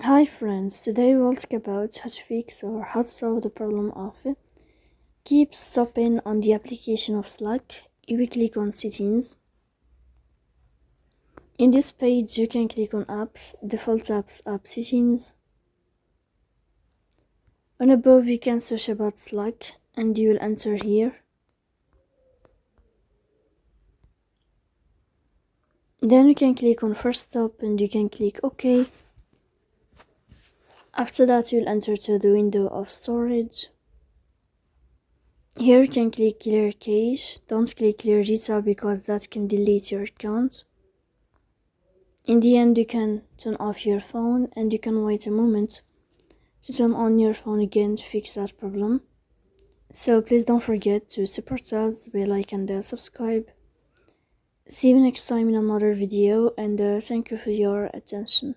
Hi friends, today we'll talk about how to fix or how to solve the problem of keep stopping on the application of Slack. You will click on settings. In this page you can click on apps, default apps, app settings. On above you can search about Slack and you will enter here. Then you can click on first stop and you can click OK. After that you'll enter to the window of storage. Here you can click clear cache. Don't click clear data because that can delete your account. In the end you can turn off your phone and you can wait a moment to turn on your phone again to fix that problem. So please don't forget to support us by like and subscribe. See you next time in another video and thank you for your attention.